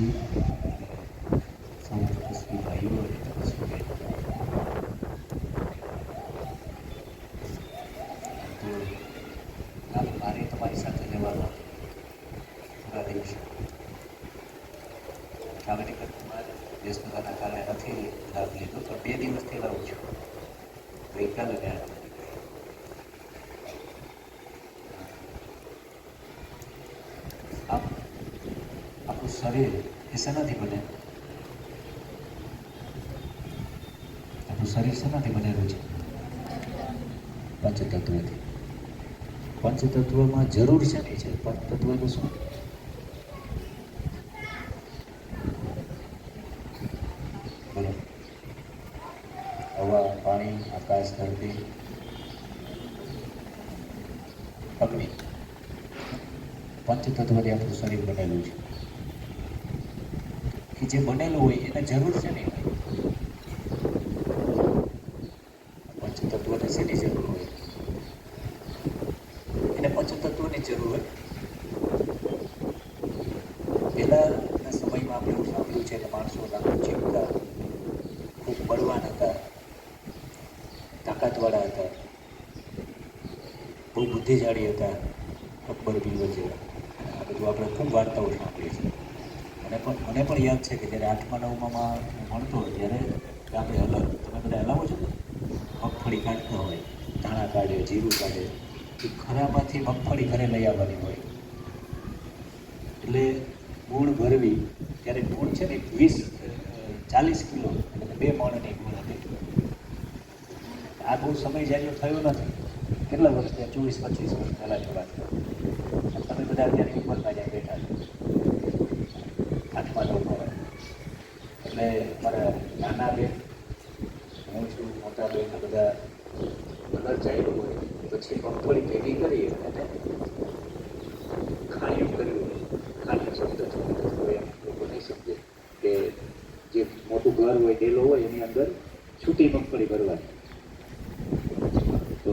માતાજી, સૌ તપસ્વી ભાઈઓ અને તપસ્વી બહેનો. તો કાલ મારે તમારી સાથે જવાનો થોડા દિવસો સામાન્ય ઘટનામાં વ્યસ્તતાના કારણે નથી લાભ લીધો, પણ 2 દિવસથી લાવું છું. ગઈકાલે ને આપણું શરીર એ શેનાથી બને? આપણું શરીર શેનાથી બનેલું છે? પંચતત્વથી. પંચતત્વમાં જરૂર શેની છે? પંચતત્વનું શું? બોલો. હવા, પાણી, આકાશ, ધરતી, અગ્નિ. પંચતત્વથી આપણું શરીર બનેલું છે. કે જે બનેલું હોય એને જરૂર છે નહીં હોય. પંચતત્વને શેની જરૂર હોય? એને પંચતત્વની જરૂર હોય. પહેલાના સમયમાં આપણે એવું સાંભળ્યું છે કે માણસો જીવતા ખૂબ બળવાન હતા, તાકાતવાળા હતા, બહુ બુદ્ધિશાળી હતા, અકબર બિરબલ જેવા. આ બધું આપણે ખૂબ વાર્તાઓ સાંભળીએ છીએ. મને પણ યાદ છે કે જ્યારે 8મા 9મામાં ભણતો ત્યારે ગામે હલર, તમે બધા હલાવો છો, મગફળી કાઢતા હોય, ધાણા કાઢે, જીરું કાઢે, એ ખરામાંથી મગફળી ઘરે લઈ આવવાની હોય. એટલે ગુણ ભરવી, ત્યારે ગુણ છે ને 40 કિલો, એટલે 2 મણની ગુણ હતી. આ બહુ સમય જ્યારે થયો નથી, કેટલા વર્ષ થયા? 24-25 વર્ષ પહેલાંની વાત. તમે બધા અત્યારે ઉંમરમાં જ્યાં બેઠા છો 8મા 9મામાં. એટલે મારા નાના બેન, હું છું, મોટા બેન, આ બધા કલર ચાલ્યું હોય પછી મગફળી ભેગી કરી અને ખાણિયું કર્યું હોય. ખાણિયું શબ્દ હોય એમ લોકો નહીં સમજે કે જે મોટું ઘર હોય, ડેલો હોય, એની અંદર છૂટી મગફળી ભરવાની. તો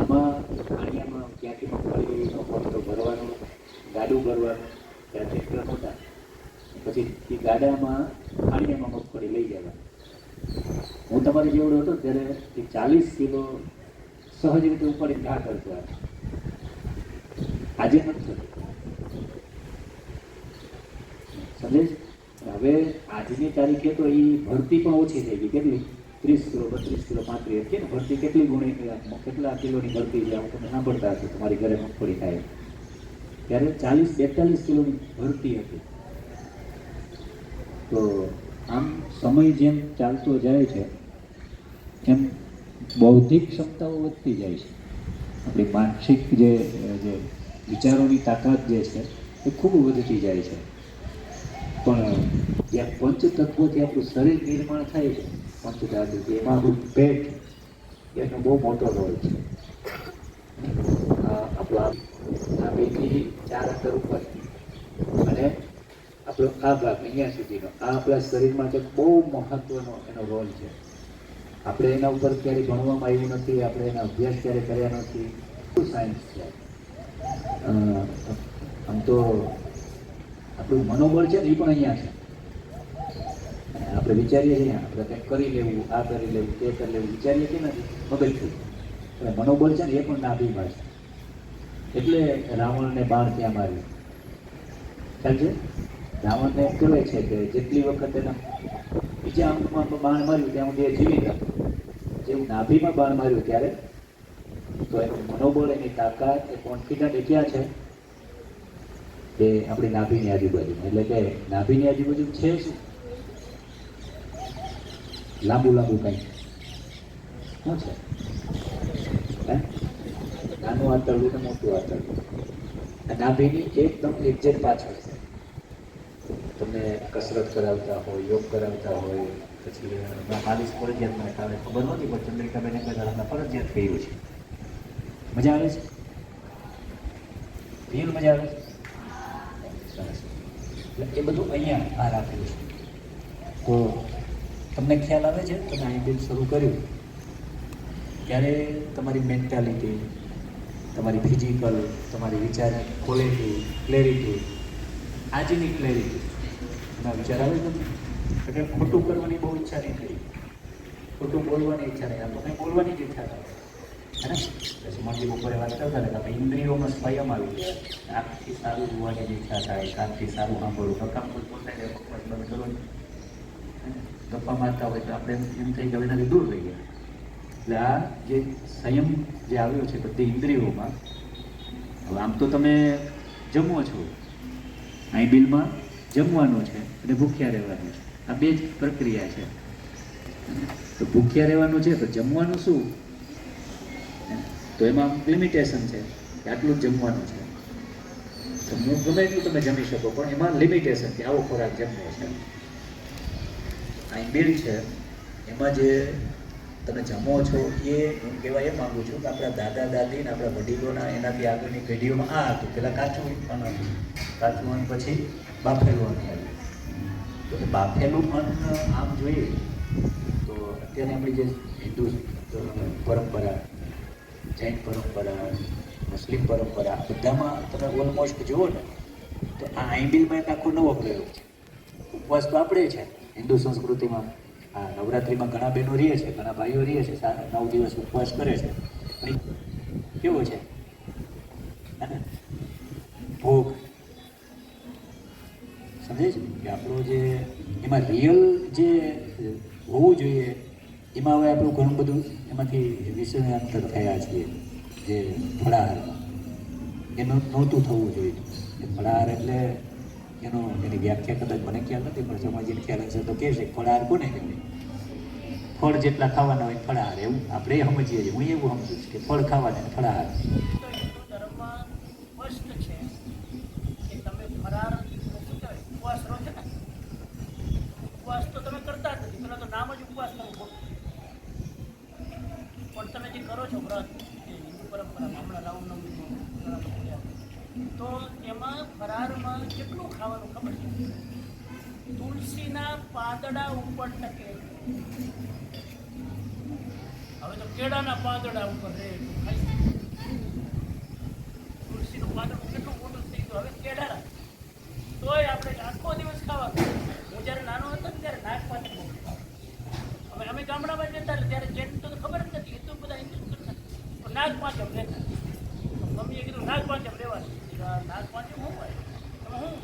આમાં ખાણિયામાં ક્યાંથી મગફળી તો ભરવાનું, ગાડું ભરવાનું, ત્યાં ટ્રેક્ટર નહોતા. પછી એ ગાડામાં ખાણિયામાં મગફળી લઈ જવા. હું તમારી જેવડો હતો ત્યારે એ 40 કિલો સહજ રીતે ઉપાડીને ઘા કરતો. આજે નથી થતું, સમજે? હવે આજની તારીખે તો એ ભરતી પણ ઓછી થઈ ગઈ. કેટલી? 30 કિલો, 32 કિલો, 35. કે ભરતી કેટલી ગુણી, કેટલા કિલોની ભરતી છે? તમે સાંભળતા હશો, તમારી ઘરે મગફળી થાય ત્યારે 40-42 કિલોની ભરતી હતી. તો આમ સમય જેમ ચાલતો જાય છે એમ બૌદ્ધિક ક્ષમતાઓ વધતી જાય છે. આપણી માનસિક જે વિચારોની તાકાત જે છે એ ખૂબ વધતી જાય છે. પણ જ્યાં પંચતત્વોથી આપણું શરીર નિર્માણ થાય છે, પંચધાતુથી, એમાં આપણું પેટ એનો બહુ મોટો રોલ છે. આપણું નાભીથી 4 અંતર ઉપર અને આપણો આ ભાગ અહીંયા સુધીનો, આ આપણા શરીરમાં એક બહુ મહત્વનો એનો રોલ છે. આપણે એના ઉપર ક્યારેય ભણવામાં આવ્યું નથી, આપણે એના અભ્યાસ ક્યારે કર્યા નથી. શું સાયન્સ છે? આમ તો આપણું મનોબળ છે ને એ પણ અહીંયા છે. આપણે વિચારીએ છીએ આપણે કંઈક કરી લેવું, આ કરી લેવું, તે કરી લેવું, વિચારીએ છીએ નથી મગજથી. એટલે મનોબળ છે ને એ પણ નાભીમાં છે. એટલે રાવણને બાણ ત્યાં માર્યું, ખ્યાલ છે? રાવણને કહેવાય છે કે જેટલી વખત એના બીજા અંગમાં બાણ માર્યું ત્યાં સુધી એ જીવિત હતો. જેવું નાભીમાં બાણ માર્યું ત્યારે તો એનું મનોબળ, એની તાકાત, એ કોન્ફિડન્ટ એ ક્યાં છે? એ આપણી નાભીની આજુબાજુમાં. એટલે કે નાભીની આજુબાજુ છે શું? લાંબુ કંઈ શું છે? નાનું આંતરડું ને મોટું આંતરડું. નાભીની એકદમ એક્ઝેક્ટ પાછળ છે. તમને કસરત કરાવતા હોય, યોગ કરાવતા હોય, પછી માલિશ ફરજિયાત, મને કાલે ખબર નહોતી પણ ચંદ્રિકાબેને કદાચ ફરજિયાત કર્યું છે. મજા આવે છે? રીલ મજા આવે છે? સરસ. એટલે એ બધું અહીંયા આ રાખેલું છે. તો તમને ખ્યાલ આવે છે? તમે આઈબીએલ શરૂ કર્યું ત્યારે તમારી મેન્ટાલિટી, તમારી ફિઝિકલ, તમારી વિચારની ક્વોલિટી, ક્લેરિટી, આજની ક્લેરિટી એમાં વિચાર આવે તમને? એટલે ખોટું કરવાની બહુ ઈચ્છા નહીં થઈ, ખોટું બોલવાની ઈચ્છા નહીં, આ તો કંઈ બોલવાની જ ઈચ્છા થાય હે ને. પછી મનથી બપોરે વાત કરતા હતા કે ઇન્દ્રિયોમાં સ્વયં આવી ગયા, આંખથી સારું જોવાની જ ઈચ્છા થાય, કાનથી સારું સાંભળવું, રકામ કોઈ બોલતા જાય પપ્પા તમે કરો ગપ્પા મારતા હોય તો આપણે એમ થઈ કે એનાથી દૂર રહી ગયા. એટલે આ જે સંયમ જે આવ્યો છે બધી ઇન્દ્રિયોમાં. હવે આમ તો તમે જમો છો, અહીં બિલમાં જમવાનું છે અને ભૂખ્યા રહેવાનું છે, આ બે જ પ્રક્રિયા છે. તો ભૂખ્યા રહેવાનું છે તો જમવાનું શું, તો એમાં લિમિટેશન છે કે આટલું જ જમવાનું છે. તો હું ગમે એટલું તમે જમી શકો પણ એમાં લિમિટેશન કે આવો ખોરાક જમવો છે. અહીં બિલ છે એમાં જે તમે જમો છો એ હું કહેવા એ માગું છું કે આપણા દાદા દાદી ને આપણા વડીલોના એનાથી આગળની પેઢીઓમાં આ હતું. પહેલાં કાચું અન્ન હતું, કાચું અન્ન પછી બાફેલું અન્ન આવ્યું. તો એ બાફેલું અન્ન આમ જોઈએ તો અત્યારે આપણી જે હિન્દુ પરંપરા, જૈન પરંપરા, મુસ્લિમ પરંપરા બધામાં તમે ઓલમોસ્ટ જુઓ ને તો આ આઈબિલમાં એક આખો નવો પ્રયોગ છે. ઉપવાસ તો આપણે છે હિન્દુ સંસ્કૃતિમાં, આ નવરાત્રિમાં ઘણા બહેનો રહે છે, ઘણા ભાઈઓ રહે છે, 9 દિવસ ઉપવાસ કરે છે. કેવો છે ભોગ, સમજે છે કે આપણો જે એમાં રિયલ જે હોવું જોઈએ એમાં હવે આપણું ઘણું બધું એમાંથી વિષયાંતર થયા છીએ. જે ફળાહારમાં એનું નહોતું થવું જોઈએ. એ ફળાહાર એટલે એની વ્યાખ્યા કદાચ મને ખ્યાલ નથી પણ સમાજીને ખ્યાલ હશે તો કહે છે ફળાહાર કોને કહેવાય? ફળ જેટલા ખાવાના હોય ફળાહાર, એવું આપણે એ સમજીએ છીએ. હું એવું સમજુ છું કે ફળ ખાવાના ફળાહાર. ઉપવાસ તો તમે કરતા જ નથી, પેલા તો નામ જ ઉપવાસ કરવું પણ તમે જે કરો છો વ્રત હિન્દુ પરંપરામાં હમણાં રામનવમીનો તો એમાં ફરારમાં કેટલું ખાવાનું ખબર છે? તુલસીના પાંદડા ઉપર ટકે. હવે તો કેળાના પાંદડા ઉપર રહે ખાઈ. તુલસીનું પાંદડું કેટલું મોટું થઈ ગયું, હવે કેળા તોય આપણે આખો દિવસ ખાવાનું. હું જ્યારે નાનો હતો ને ત્યારે નાગપાંચમ હવે અમે ગામડામાં જતા ત્યારે જેમ તો ખબર જ નથી, એ તો બધા હિન્દુ નાગપાંચમ રહેતા. મમ્મીએ કીધું નાગપાંચમ રહેવાનું. નાગપાંચમ શું હોય? તમે શું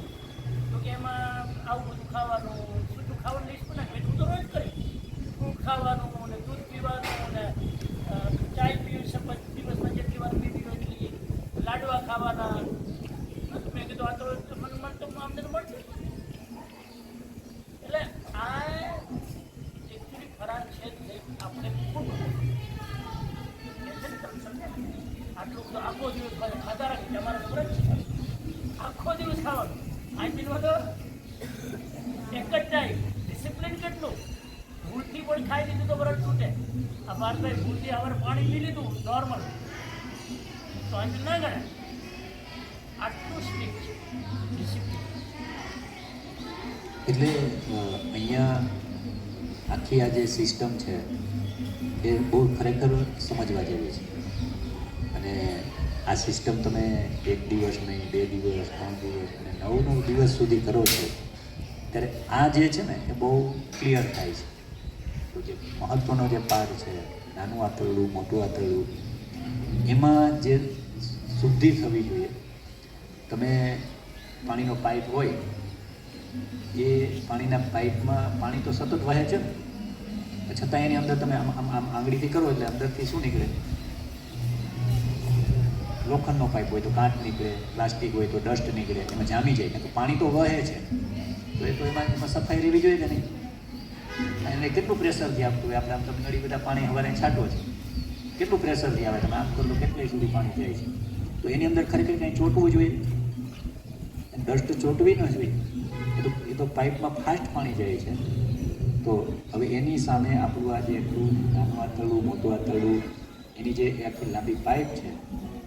તો કે એમાં આવું બધું ખાવાનું, શું ખાવાનું લઈશ પણ મેં તો રોજ કરી ફ્રૂટ ખાવાનું ને દૂધ પીવાનું ને ચાય પીવી શપથ દિવસમાં જેટલી વાર પીવી હોય એટલી, લાડવા ખાવાના. મેં કીધું આ તો મને તો અમને તો મળશે. એટલે આ એકચુઅલી ફરાર છે આપણે ખોટું આટલું તો આખો દિવસ ખાતા રાખી તમારે ખબર જ છે આખો દિવસ ખાવાનું. આઈપીએલમાં તો એક જ ટાઈમ ડિસિપ્લિન કેટલું ભૂલથી પણ ખાઈ લીધું તો બરાબર તૂટે. આ ભારતભાઈ ભૂલથી હવે પાણી પી લીધું નોર્મલ તો આઈપીએલ ના ગણાય. આટલું સ્ટ્રિક્ટ છે ડિસિપ્લિન. એટલે અહીંયા આખી આ જે સિસ્ટમ છે એ બહુ ખરેખર સમજવા જેવી છે. અને આ સિસ્ટમ તમે 1 દિવસ નહીં, 2 દિવસ, 3 દિવસ અને 9 દિવસ સુધી કરો છો ત્યારે આ જે છે ને એ બહુ ક્લિયર થાય છે. તો જે મહત્ત્વનો જે પાર્ટ છે, નાનું આંતરડું, મોટું આંતરડું, એમાં જે શુદ્ધિ થવી જોઈએ. તમે પાણીનો પાઇપ હોય એ પાણીના પાઇપમાં પાણી તો સતત વહે છે ને, છતાં એની અંદર તમે આમ આમ આમ આંગળીથી કરો એટલે અંદરથી શું નીકળે? લોખંડનો પાઇપ હોય તો કાચ નીકળે, પ્લાસ્ટિક હોય તો ડસ્ટ નીકળે, એમાં જામી જાય. તો પાણી તો વહે છે તો એ તો એમાં સફાઈ રહેવી જોઈએ કે નહીં? એને કેટલું પ્રેશરથી આપતું હોય? આપણે આમ તમે ઘણી બધા પાણી હવારે છાંટો છે, કેટલું પ્રેશરથી આવે? તમે આમ કરો તો કેટલી સુધી પાણી જાય છે? તો એની અંદર ખરેખર કંઈ ચોંટવું જોઈએ, ડસ્ટ ચોંટવી ન જોઈએ. એ તો પાઇપમાં ફાસ્ટ પાણી જાય છે. તો હવે એની સામે આપણું આ જે એટલું નાનું આંતરડું, મોટું આંતરડું, એની જે આખી લાંબી પાઇપ છે,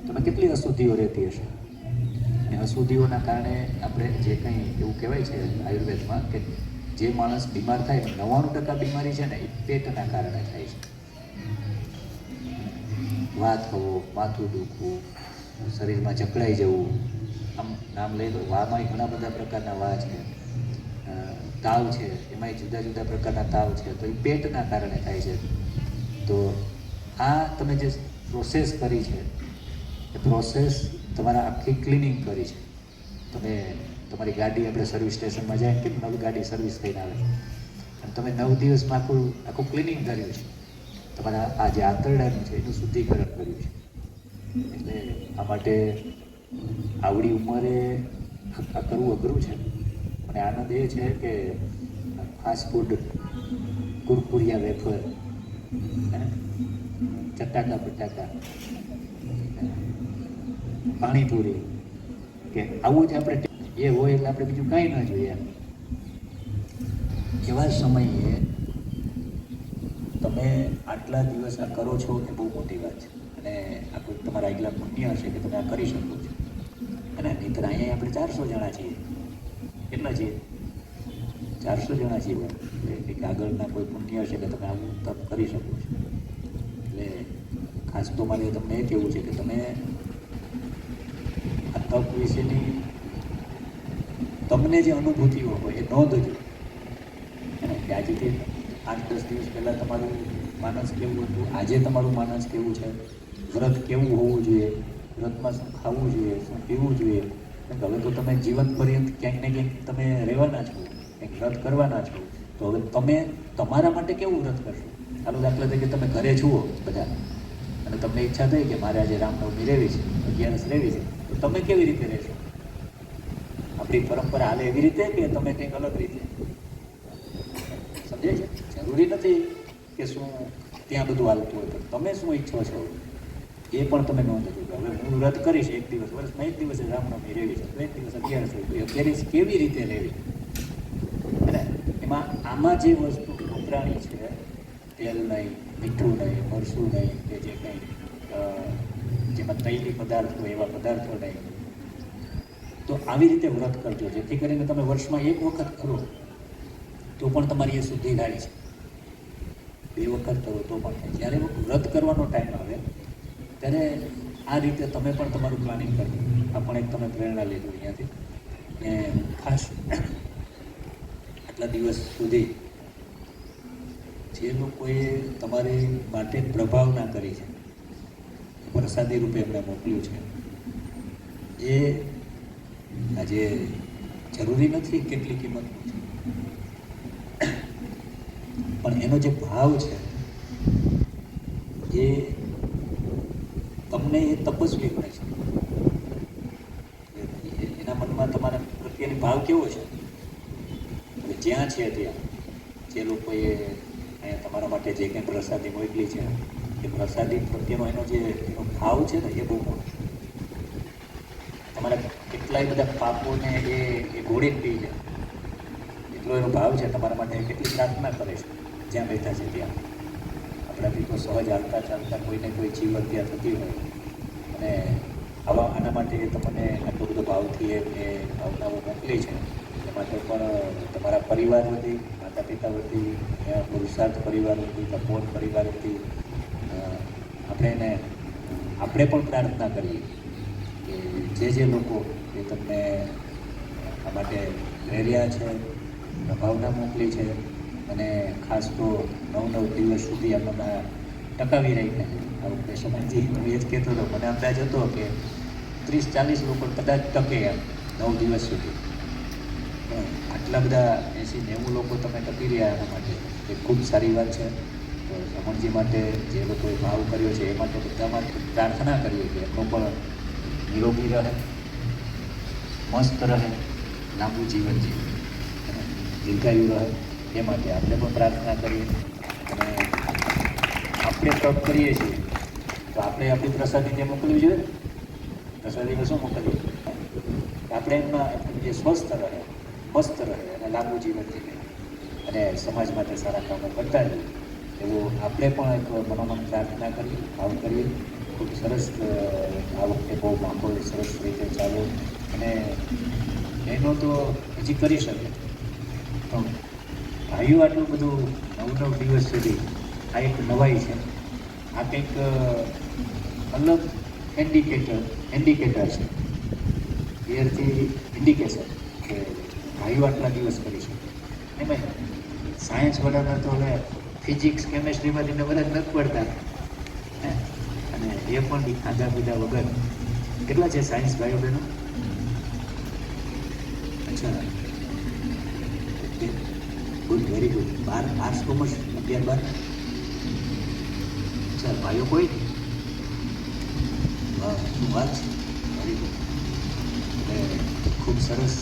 તમે કેટલી અશુદ્ધિઓ રહેતી હશે. અને અશુદ્ધિઓના કારણે આપણે જે કંઈ એવું કહેવાય છે આયુર્વેદમાં કે જે માણસ બીમાર થાય 99% બીમારી છે ને એ પેટના કારણે થાય છે. વાત થવો, માથું દુખવું, શરીરમાં જકડાઈ જવું, આમ નામ લઈ લો. વામાં ઘણા બધા પ્રકારના વા છે. તાવ છે એમાંય જુદા જુદા પ્રકારના તાવ છે, તો એ પેટના કારણે થાય છે. તો આ તમે જે પ્રોસેસ કરી છે એ પ્રોસેસ તમારા આખી ક્લિનિંગ કરી છે. તમે તમારી ગાડી આપણે સર્વિસ સ્ટેશનમાં જાય કે નવી ગાડી સર્વિસ થઈને આવે, અને તમે 9 દિવસમાં આખું ક્લિનિંગ કર્યું છે. તમારા આ જે આંતરડાનું છે એનું શુદ્ધિકરણ કર્યું છે. એટલે આ માટે આવડી ઉંમરે આ કરવું અઘરું છે. અને આનંદ એ છે કે ફાસ્ટ ફૂડ, કુરકુરિયા, વેફર, ચટાકા બટાકા, પાણીપુરી કે આવું જ આપણે એ હોય એટલે આપણે બીજું કાંઈ ના જોઈએ. એવા સમયે તમે આટલા દિવસ આ કરો છો એ બહુ મોટી વાત છે. અને આ કોઈ તમારા આગલા પુણ્ય હશે કે તમે આ કરી શકો છો. અને નહીંતર અહીંયા આપણે 400 જણા છીએ. કેટલા છીએ? 400 જણા છીએ. એટલે કે આગળના કોઈ પુણ્ય હશે કે તમે આવું તપ કરી શકો છો. એટલે ખાસ તો મારે તમને એ કહેવું છે કે તમે આ તપ વિશેની તમને જે અનુભૂતિઓ હોય એ નોંધજો. અને કે આજથી 8-10 દિવસ પહેલાં તમારું માનસ કેવું હતું, આજે તમારું માનસ કેવું છે, વ્રત કેવું હોવું જોઈએ, વ્રતમાં શું ખાવું જોઈએ, શું પીવું જોઈએ. હવે તો તમે જીવન પર્યંત ક્યાંક ને ક્યાંક તમે રહેવાના છો, કંઈક વ્રત કરવાના છો. તો હવે તમે તમારા માટે કેવું વ્રત કરશો? ચાલો દાખલા તરીકે તમે ઘરે જુઓ બધા, અને તમને ઈચ્છા થઈ કે મારે આજે રામનવમી રહેવી છે, 11 રહેવી છે, તો તમે કેવી રીતે રહેશો? આપણી પરંપરા હાલે એવી રીતે કે તમે કંઈક અલગ રીતે? સમજે છે? જરૂરી નથી કે શું ત્યાં બધું હાલતું હોય, પણ તમે શું ઈચ્છો છો એ પણ તમે નોંધજો. કે હવે હું વ્રત કરીશ 1 દિવસ, વર્ષમાં 1 દિવસે રામનવમી રહેવી છે, 1 દિવસ 11 રહેવી, 11 કેવી રીતે રહેવી? અને એમાં આમાં જે વસ્તુ વપરાણી છે, તેલ નહીં, મીઠું નહીં, મરચું નહીં, કે જે કંઈ જેમાં તૈલી પદાર્થ હોય એવા પદાર્થો નહીં. તો આવી રીતે વ્રત કરજો, જેથી કરીને તમે વર્ષમાં 1 વખત કરો તો પણ તમારી એ શુદ્ધિ થાય છે. 2 વખત કરો તો પણ થાય. જ્યારે વ્રત કરવાનો ટાઈમ આવે ત્યારે આ રીતે તમે પણ તમારું પ્લાનિંગ કરજો. આ પણ એક તમે પ્રેરણા લેજો અહીંયાથી. ને ખાસ આટલા દિવસ સુધી જે લોકોએ તમારી માટે પ્રભાવના કરી છે, પ્રસાદી રૂપે એમણે મોકલ્યું છે, એ આજે જરૂરી નથી કેટલી કિંમતનું છે, પણ એનો જે ભાવ છે એ તમને એ તપસ્વી ગણે છે. એના મનમાં તમારા પ્રત્યેનો ભાવ કેવો છે? હવે જ્યાં છે ત્યાં જે લોકોએ અહીંયા તમારા માટે જે કંઈ પ્રસાદી મોકલી છે એ પ્રસાદી પ્રત્યેનો એનો ભાવ છે ને એ બહુ મોટો. તમારા કેટલાય બધા પાપોને એ ઘોડીને પી જાય એટલો એનો ભાવ છે. તમારા માટે કેટલી પ્રાર્થના કરે છે જ્યાં બેઠા છે ત્યાં. આપણાથી તો સહજ હાલતા ચાલતા કોઈને કોઈ જીવ હત્યા થતી હોય, અને આના માટે તમને આટલો બધો ભાવથી એ ભાવનાઓ મોકલી છે. એ માટે પણ તમારા પરિવાર વતી, માતા પિતા વતી, પુરુષાર્થ પરિવાર વતી, તપોવન પરિવાર વતી આપણે પણ પ્રાર્થના કરીએ કે જે લોકો એ તમને આ માટે પ્રેર્યા છે, ભાવના મોકલી છે, અને ખાસ તો 9 દિવસ સુધી આમાં ટકાવી રહીને આ ઓપરેશનથી હું એ જ કહેતો હતો. મને અંદાજ હતો કે 30-40 લોકો કદાચ ટકે એમ 9 દિવસ સુધી. પણ આટલા બધા 80-90 લોકો તમે ટકી રહ્યા એના માટે એ ખૂબ સારી વાત છે. તો રમણજી માટે જે લોકોએ ભાવ કર્યો છે એ માટે બધા માટે પ્રાર્થના કરીએ કે એમનો પણ નિરોગી રહે, મસ્ત રહે, લાંબુ જીવન જીવે, દીર્ઘાયુ રહે. એ માટે આપણે પણ પ્રાર્થના કરીએ. અને આપણે તપ કરીએ છીએ તો આપણે આપણી પ્રસાદી ત્યાં મોકલવી જોઈએ. પ્રસાદીમાં શું મોકલવું? આપણે એમના જે સ્વસ્થ રહે, મસ્ત રહે અને લાંબુ જીવન જીવે અને સમાજ માટે સારા કામો કરતા રહીએ, એવું આપણે પણ એક મનોમન પ્રાર્થના કરીએ, ભાવ કરીએ. ખૂબ સરસ આ વખતે બહુ માહોલ સરસ રીતે ચાલ્યો, અને એનો તો હજી કરી શકે. પણ ભાઈઓ આટલું બધું 9 દિવસ સુધી આ એક નવાઈ છે. આ કંઈક અલગ ઇન્ડિકેટર છે. ક્લિયરથી ઇન્ડિકેશન કે ભાઈઓ આટલા દિવસ કરી શકે. એમાં સાયન્સ વાળાના તો હવે ફિઝિક્સ કેમેસ્ટ્રીમાં તેમને બધા નથી પડતા હે? અને એ પણ બી ખાધા પીધા વગર કેટલા છે સાયન્સ ભાઈઓ બહેનો? અચ્છા, good, very good. 12 arts commerce 11 12. અચ્છા, ભાઈઓ કોઈ નહીં? વાહ, શું વાત છે, વેરી ગુડ. એટલે ખૂબ સરસ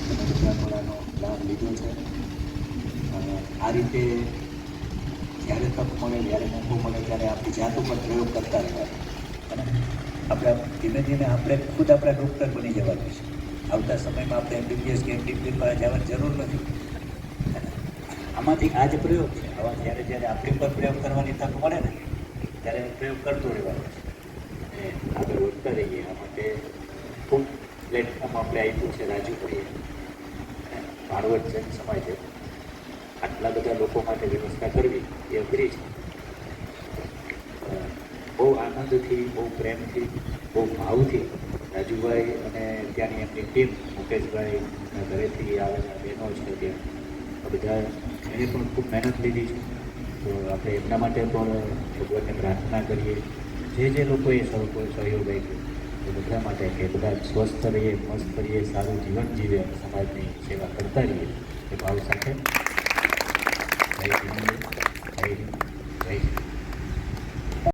તમે વિદ્યાપોળાનો લાભ લીધો છે. અને આ રીતે જ્યારે તક મળે, જ્યારે મોકો મળે ત્યારે આપણી જાત ઉપર પ્રયોગ કરતા રહેવાના. અને આપણે ધીમે ધીમે આપણે ખુદ આપણા ડૉક્ટર બની જવાનું છે. આવતા સમયમાં આપણે MBBS કે MD પાસે જવાની જરૂર નથી. આમાંથી આ જ પ્રયોગ છે. આવા જ્યારે જ્યારે આપણી પર પ્રયોગ કરવાની તક મળે ને ત્યારે પ્રયોગ કરતો રહેવાનો છે. અને આગળ વધતા રહીએ. આ માટે ખૂબ પ્લેટફોર્મ આપણે આપ્યું છે રાજુભાઈએ. ભાણવડ જૈન સમાજે આટલા બધા લોકો માટે વ્યવસ્થા કરવી એ અઘરી છે. બહુ આનંદથી, બહુ પ્રેમથી, બહુ ભાવથી રાજુભાઈ અને ત્યાંની એમની ટીમ, મુકેશભાઈના ઘરેથી આવેલા બહેનો છે ત્યાં, આ બધા એને પણ ખૂબ મહેનત લીધી છે. તો આપણે એમના માટે પણ ભગવાનને પ્રાર્થના કરીએ. જે લોકોએ સહયોગ આપ્યો એ બધા માટે કે બધા સ્વસ્થ રહીએ, મસ્ત રહીએ, સારું જીવન જીવે અને સમાજની સેવા કરતા રહીએ એ ભાવ સાથે જય હિન્દ, જય હિન્દ, જય હિન્દ.